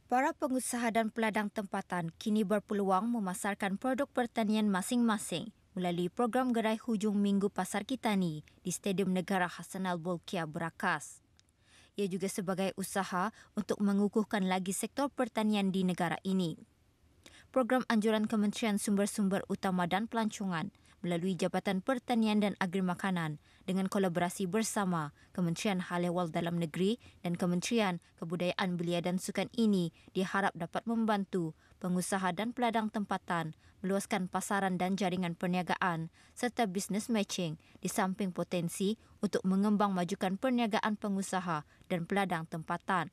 Para pengusaha dan peladang tempatan kini berpeluang memasarkan produk pertanian masing-masing melalui program gerai hujung minggu Pasar Kitani di Stadium Negara Hassanal Bolkiah Berakas. Ia juga sebagai usaha untuk mengukuhkan lagi sektor pertanian di negara ini. Program anjuran Kementerian Sumber-Sumber Utama dan Pelancongan melalui Jabatan Pertanian dan Agri Makanan dengan kolaborasi bersama Kementerian Hal Ehwal Dalam Negeri dan Kementerian Kebudayaan Belia dan Sukan ini diharap dapat membantu pengusaha dan peladang tempatan meluaskan pasaran dan jaringan perniagaan serta bisnes matching di samping potensi untuk mengembang majukan perniagaan pengusaha dan peladang tempatan.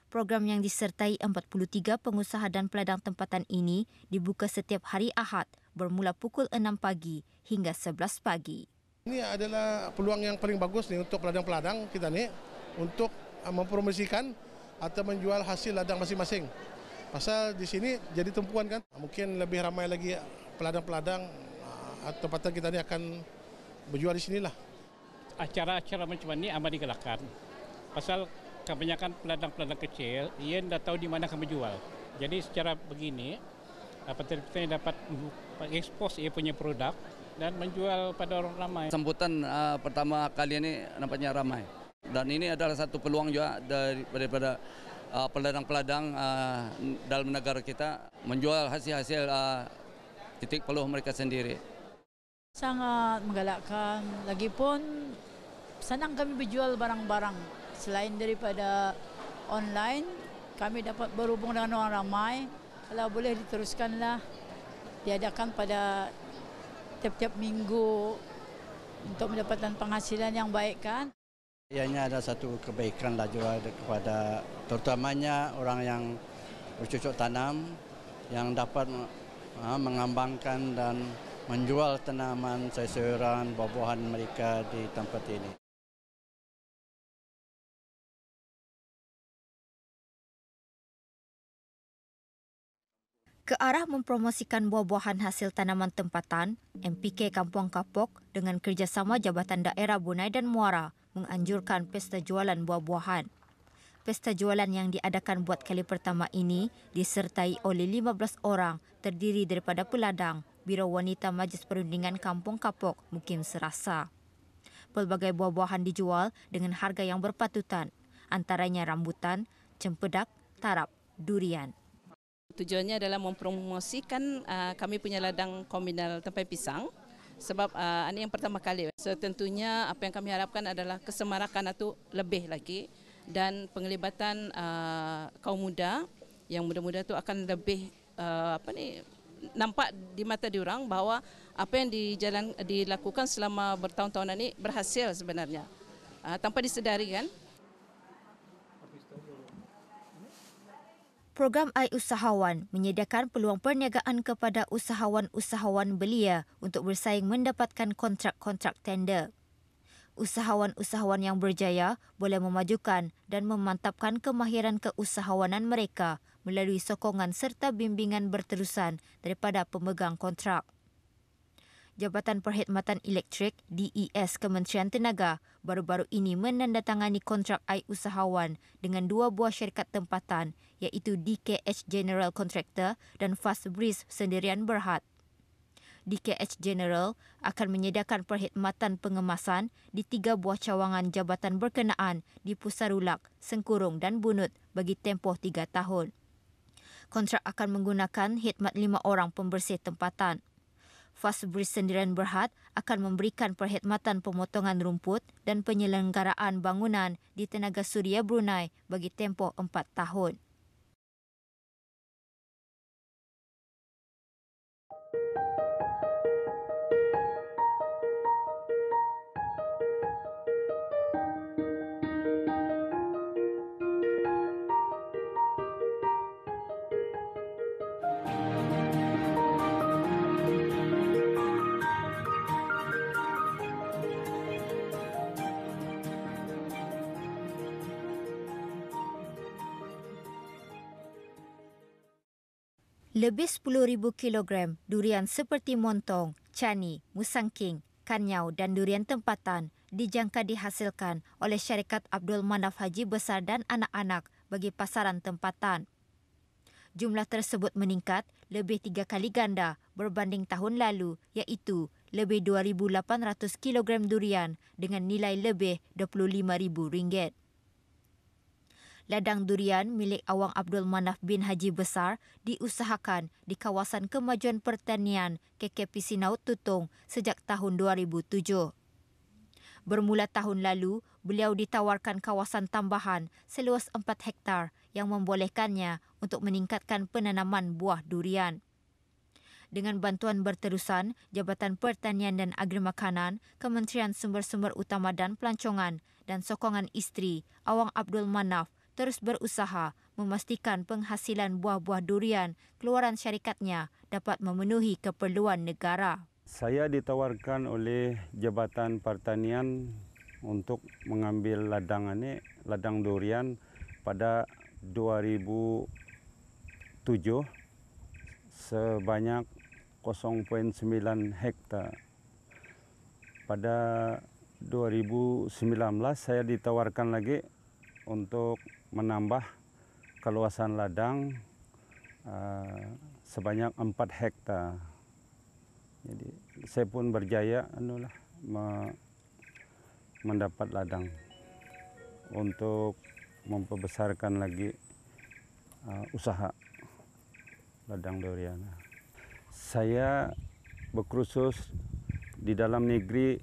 Program yang disertai 43 pengusaha dan peladang tempatan ini dibuka setiap hari Ahad bermula pukul 6 pagi hingga 11 pagi. Ini adalah peluang yang paling bagus nih untuk peladang-peladang kita nih untuk mempromosikan atau menjual hasil ladang masing-masing. Pasal di sini jadi tumpuan kan, mungkin lebih ramai lagi peladang-peladang atau tempatan kita ini akan berjual di sinilah. Acara-acara macam ini amat digalakkan. Pasal kebanyakan peladang-peladang kecil, ia tidak tahu di mana kami jual. Jadi secara begini, petani dapat ekspos ia punya produk dan menjual pada orang ramai. Sambutan pertama kali ini nampaknya ramai. Dan ini adalah satu peluang juga daripada peladang-peladang dalam negara kita menjual hasil-hasil titik peluh mereka sendiri. Sangat menggalakkan, lagipun senang kami berjual barang-barang. Selain daripada online, kami dapat berhubung dengan orang ramai. Kalau boleh diteruskanlah, diadakan pada tiap-tiap minggu untuk mendapatkan penghasilan yang baik kan. Ianya ada satu kebaikan lah juga kepada terutamanya orang yang bercocok tanam yang dapat mengembangkan dan menjual tanaman sayur-sayuran, buah-buahan mereka di tempat ini. Ke arah mempromosikan buah-buahan hasil tanaman tempatan, MPK Kampung Kapok dengan kerjasama Jabatan Daerah Bunai dan Muara menganjurkan pesta jualan buah-buahan. Pesta jualan yang diadakan buat kali pertama ini disertai oleh 15 orang terdiri daripada peladang, Biro Wanita Majlis Perundingan Kampung Kapok, Mukim Serasa. Pelbagai buah-buahan dijual dengan harga yang berpatutan, antaranya rambutan, cempedak, tarap, durian. Tujuannya adalah mempromosikan kami punya ladang komunal tempat pisang sebab ini yang pertama kali. So, tentunya apa yang kami harapkan adalah kesemarakan itu lebih lagi dan penglibatan kaum muda yang muda-muda itu akan lebih nampak di mata diorang bahawa apa yang dilakukan selama bertahun-tahun ini berhasil sebenarnya tanpa disedari kan. Program iUsahawan menyediakan peluang perniagaan kepada usahawan-usahawan belia untuk bersaing mendapatkan kontrak-kontrak tender. Usahawan-usahawan yang berjaya boleh memajukan dan memantapkan kemahiran keusahawanan mereka melalui sokongan serta bimbingan berterusan daripada pemegang kontrak. Jabatan Perkhidmatan Elektrik DES Kementerian Tenaga baru-baru ini menandatangani kontrak iUsahawan dengan dua buah syarikat tempatan iaitu DKH General Contractor dan Fast Breeze Sendirian Berhad. DKH General akan menyediakan perkhidmatan pengemasan di 3 buah cawangan jabatan berkenaan di Pusarulak, Sengkurung dan Bunut bagi tempoh 3 tahun. Kontrak akan menggunakan khidmat 5 orang pembersih tempatan. Fast Breeze Sendirian Berhad akan memberikan perkhidmatan pemotongan rumput dan penyelenggaraan bangunan di Tenaga Suria Brunei bagi tempoh 4 tahun. Lebih 10,000 kilogram durian seperti montong, cani, musangking, kanyau dan durian tempatan dijangka dihasilkan oleh syarikat Abdul Manaf Haji Besar dan anak-anak bagi pasaran tempatan. Jumlah tersebut meningkat lebih 3 kali ganda berbanding tahun lalu, iaitu lebih 2,800 kilogram durian dengan nilai lebih RM25,000. Ladang durian milik Awang Abdul Manaf bin Haji Besar diusahakan di Kawasan Kemajuan Pertanian KKP Sinaut Tutong sejak tahun 2007. Bermula tahun lalu, beliau ditawarkan kawasan tambahan seluas 4 hektar yang membolehkannya untuk meningkatkan penanaman buah durian. Dengan bantuan berterusan Jabatan Pertanian dan Agri Makanan, Kementerian Sumber-Sumber Utama dan Pelancongan dan sokongan isteri, Awang Abdul Manaf terus berusaha memastikan penghasilan buah-buah durian keluaran syarikatnya dapat memenuhi keperluan negara. Saya ditawarkan oleh Jabatan Pertanian untuk mengambil ladang durian pada 2007 sebanyak 0,9 hektar. Pada 2019 saya ditawarkan lagi untuk menambah kawasan ladang sebanyak 4 hektar. Jadi saya pun berjaya mendapat ladang untuk memperbesarkan lagi usaha ladang durian. Saya berkursus di dalam negeri,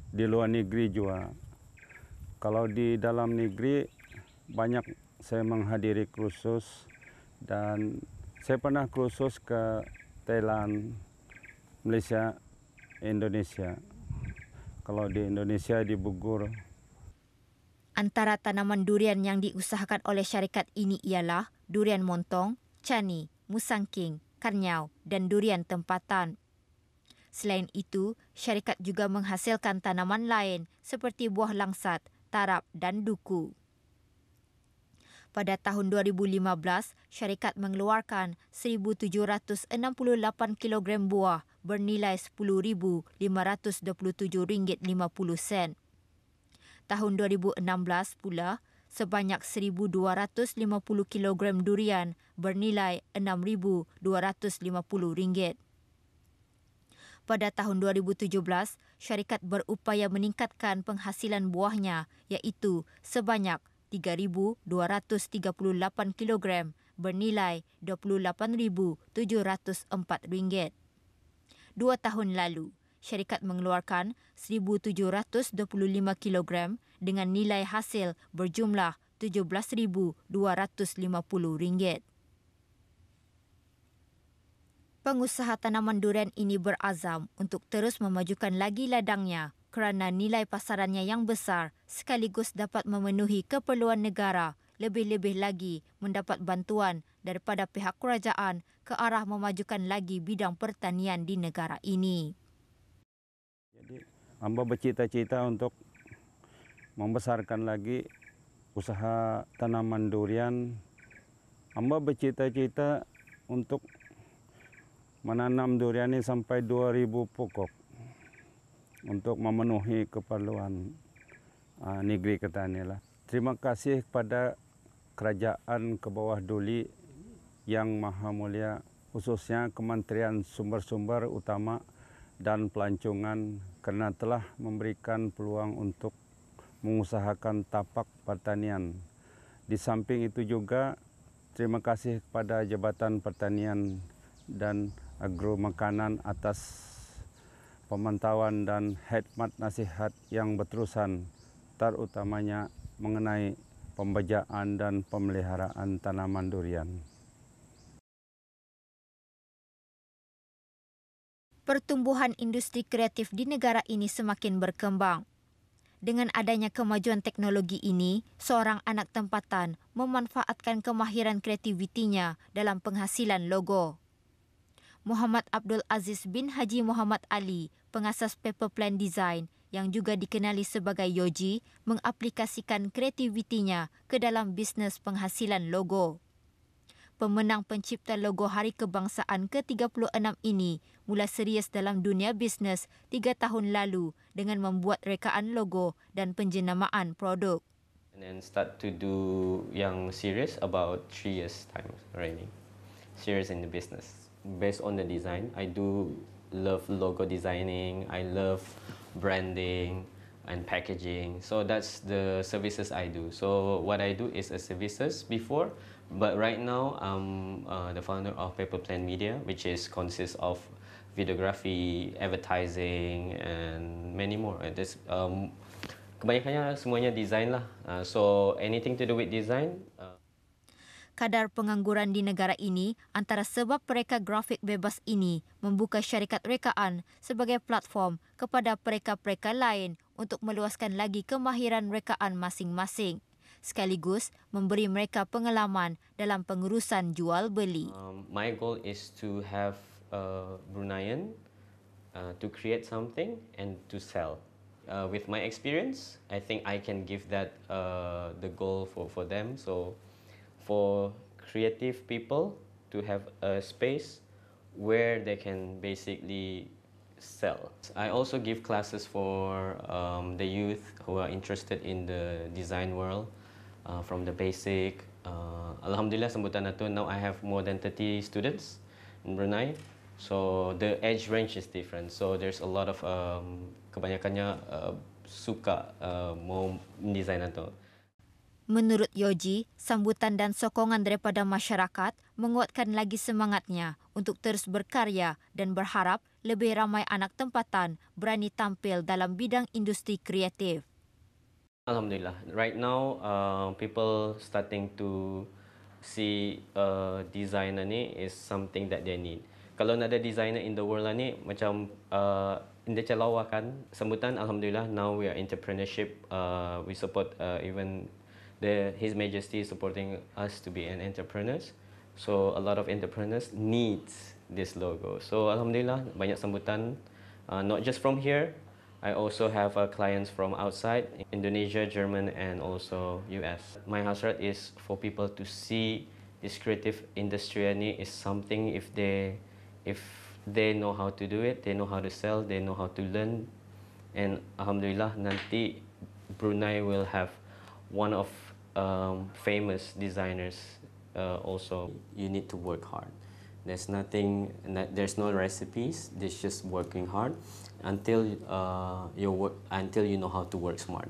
di luar negeri juga. Kalau di dalam negeri banyak saya menghadiri kursus dan saya pernah kursus ke Thailand, Malaysia, Indonesia. Kalau di Indonesia di Bogor. Antara tanaman durian yang diusahakan oleh syarikat ini ialah durian montong, cani, musangking, karnyau dan durian tempatan. Selain itu, syarikat juga menghasilkan tanaman lain seperti buah langsat, tarap dan duku. Pada tahun 2015, syarikat mengeluarkan 1,768 kilogram buah bernilai RM10,527.50. Tahun 2016 pula, sebanyak 1,250 kilogram durian bernilai RM6,250. Pada tahun 2017, syarikat berupaya meningkatkan penghasilan buahnya iaitu sebanyak 3,238 kilogram bernilai RM28,704. 2 tahun lalu, syarikat mengeluarkan 1,725 kilogram dengan nilai hasil berjumlah RM17,250. Pengusaha tanaman durian ini berazam untuk terus memajukan lagi ladangnya kerana nilai pasarannya yang besar sekaligus dapat memenuhi keperluan negara, lebih-lebih lagi mendapat bantuan daripada pihak kerajaan ke arah memajukan lagi bidang pertanian di negara ini. Jadi, hamba bercita-cita untuk membesarkan lagi usaha tanaman durian. Hamba bercita-cita untuk menanam durian ini sampai 2,000 pokok untuk memenuhi keperluan negeri kita inilah. Terima kasih kepada Kerajaan ke bawah Duli yang Maha Mulia, khususnya Kementerian Sumber-Sumber Utama dan Pelancongan kerana telah memberikan peluang untuk mengusahakan tapak pertanian. Di samping itu juga terima kasih kepada Jabatan Pertanian dan Agro Makanan atas pemantauan dan khidmat nasihat yang berterusan, terutamanya mengenai pembajaan dan pemeliharaan tanaman durian. Pertumbuhan industri kreatif di negara ini semakin berkembang. Dengan adanya kemajuan teknologi ini, seorang anak tempatan memanfaatkan kemahiran kreativitinya dalam penghasilan logo. Muhammad Abdul Aziz bin Haji Muhammad Ali, pengasas Paper Plan Design yang juga dikenali sebagai Yoji, mengaplikasikan kreativitinya ke dalam bisnes penghasilan logo. Pemenang pencipta logo Hari Kebangsaan ke-36 ini mula serius dalam dunia bisnes 3 tahun lalu dengan membuat rekaan logo dan penjenamaan produk. And then start to do yang serious about 3 years time already. Serious in the business. Based on the design, I do love logo designing, I love branding and packaging. So that's the services I do. So what I do is a services before, but right now I'm the founder of Paper Plane Media, which consists of videography, advertising, and many more. Kebanyakannya semuanya design lah. So anything to do with design. Kadar pengangguran di negara ini antara sebab pereka grafik bebas ini membuka syarikat rekaan sebagai platform kepada pereka-pereka lain untuk meluaskan lagi kemahiran rekaan masing-masing, sekaligus memberi mereka pengalaman dalam pengurusan jual beli. My goal is to have Bruneian to create something and to sell. With my experience, I think I can give that the goal for them. So for creative people to have a space where they can basically sell. I also give classes for the youth who are interested in the design world, from the basic. Alhamdulillah sambutan itu, now I have more than 30 students in Brunei. So the age range is different. So there's a lot of kebanyakannya suka mau design itu. Menurut Yoji, sambutan dan sokongan daripada masyarakat menguatkan lagi semangatnya untuk terus berkarya dan berharap lebih ramai anak tempatan berani tampil dalam bidang industri kreatif. Alhamdulillah, right now people starting to see designer ni is something that they need. Kalau nak ada designer in the world ni macam Indah Celawa kan sambutan. Alhamdulillah, now we are entrepreneurship. We support even His Majesty supporting us to be an entrepreneurs. So a lot of entrepreneurs needs this logo. So Alhamdulillah, banyak sambutan, not just from here. I also have clients from outside, Indonesia, German, and also US. My hasrat is for people to see this creative industry is something if they know how to do it, they know how to sell, they know how to learn. And Alhamdulillah, nanti Brunei will have one of famous designers also. You need to work hard. There's no recipes. There's just working hard until you know how to work smart.